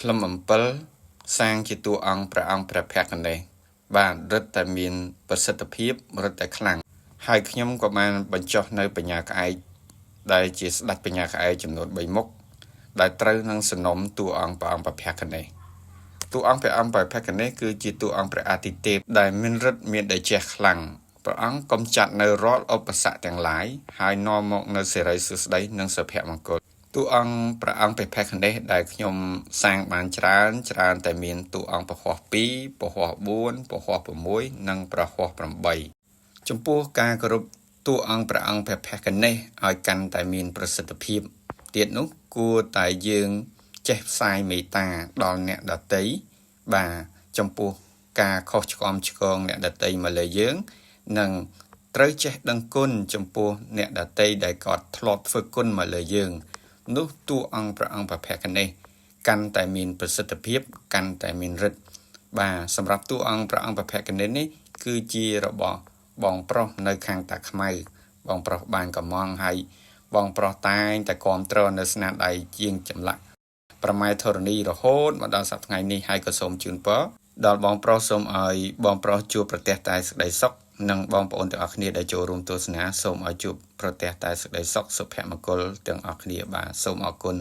ក្លឹមអំពិលសាងជាតួអង្គព្រះអង្គព្រះភក្ត្រនេះបានរឹតតែមានប្រសិទ្ធភាពរឹតតែខ្លាំងហើយខ្ញុំក៏បានបញ្ចុះនៅបញ្ញាក្អែកដែលជាស្ដេចបញ្ញាក្អែកចំនួន3មុខដែលត្រូវនឹងសំណុំតួអង្គព្រះអង្គព្រះភក្ត្រនេះតួអង្គព្រះអង្គព្រះភក្ត្រនេះគឺជាតួអង្គព្រះអាទិទេពដែលមានឫទ្ធិមានតេជះខ្លាំងព្រះអង្គកំចាត់នៅរាល់ឧបសគ្គទាំងឡាយហើយនាំមកនៅសិរីសួស្តីនិងសុភមង្គលតួអង្គព្រះអង្គព្រះភក្ត្រនេះដែលខ្ញុំសាងបានច្រើនតែមានតួអង្គពហុ2ពហុ4ពហុ6និងពហុ8ចំពោះការគោរពតួអង្គព្រះអង្គព្រះភក្ត្រនេះឲ្យកាន់តែមានប្រសិទ្ធភាពទៀតនោះគួរតែយើងចេះផ្សាយមេត្តាដល់អ្នកដទៃបាទចំពោះការខុសឆ្គងអ្នកដទៃមកលើយើងនិងត្រូវចេះដឹងគុណចំពោះអ្នកដទៃដែលគាត់ធ្លាប់ធ្វើគុណមកលើយើងនោះតួអង្គព្រះអង្គព្រះភក្ត្រនេះកាន់តែមានប្រសិទ្ធភាពកាន់តែមានឫទ្ធិបាទសម្រាប់តួអង្គព្រះអង្គព្រះភក្ត្រនេះគឺជារបស់បងប្រុសនៅខាងតាខ្មៅបងប្រុសបានកំងហើយបងប្រុសតែងតែគាំទ្រនៅស្នាដៃជាងចម្លាក់ប្រម៉ែធរណីរហូតមកដល់សប្តាហ៍ថ្ងៃនេះហើយក៏សូមជូនពរដល់បងប្រុសសូមឲ្យបងប្រុសជួបប្រទះតែសេចក្តីសុខនិងបងប្អូនទាំងអស់គ្នាដែលចូលរួមទស្សនាសូមឲ្យជួបប្រទះតែសេចក្តីសុខសុភមង្គលទាំងអស់គ្នាបាទសូមអរគុណ